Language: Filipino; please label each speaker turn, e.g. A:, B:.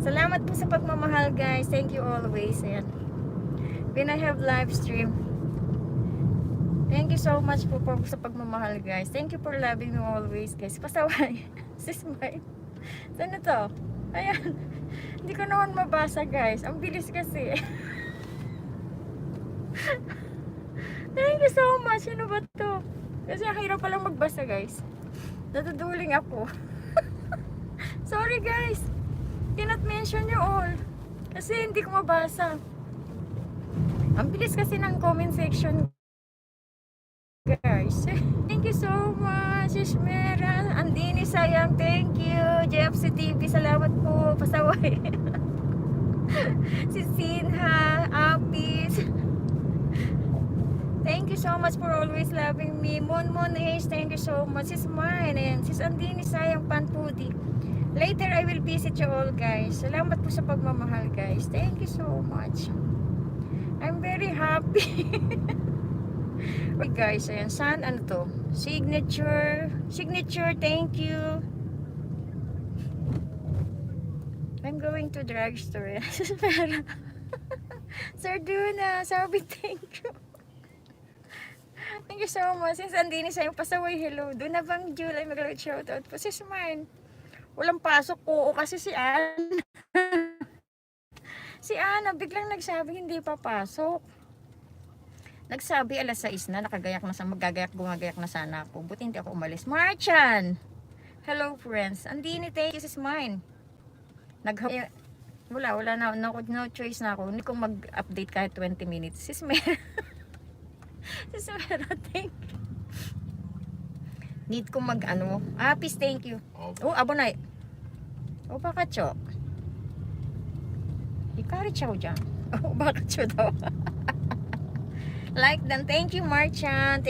A: Salamat po sa pagmamahal, guys. Thank you always. Ayan. When I have live stream. Thank you so much po sa pagmamahal, guys. Thank you for loving me always, guys. Pasaway. Sis Mike. Saan na to? Ayan. Hindi ko naman mabasa, guys. Ang bilis kasi. Thank you so much. Ano ba to? Kasi ang hirap palang magbasa, guys. Natuduling ako. Sorry, guys. Cannot mention you all. Kasi hindi ko mabasa. Ang bilis kasi ng comment section, guys. Thank you so much, Ishmera. Andini sayang, thank you. JFC TV, salamat po. Pasaway. Si Sinha, Apis. Thank you so much for always loving me. Mon Ace, thank you so much. Sis mine. Ayan. Sis Andini sayang, Panpudi. Later, I will visit you all, guys. Salamat po sa pagmamahal, guys. Thank you so much. I'm very happy. Okay, guys, ayan. Saan, ano to? Signature, thank you. I'm going to drugstore. Pero, Sir Duna, sabi thank you. Thank you so much. Since andini sa yung pasaway, hello. Duna bang July, mag-load shoutout po. Sis mine. Walang pasok po kasi si Anna. Si Anna, biglang nagsabi hindi papasok. Nagsabi alas 6 na, nakagayak na sa gumagayak na sana ako. Buti hindi ako umalis. Marchan! Hello friends. Andini, thank you, sis mine. Wala na, no choice na ako. Hindi ko mag-update kahit 20 minutes. Sis Mera. Sis Mera, thank you. Need ko mag-ano. Peace, thank you. Oh, abonay. Oh, baka cho. Ikari chow dyan. Oh, baka cho daw. Like them. Thank you, Marchan.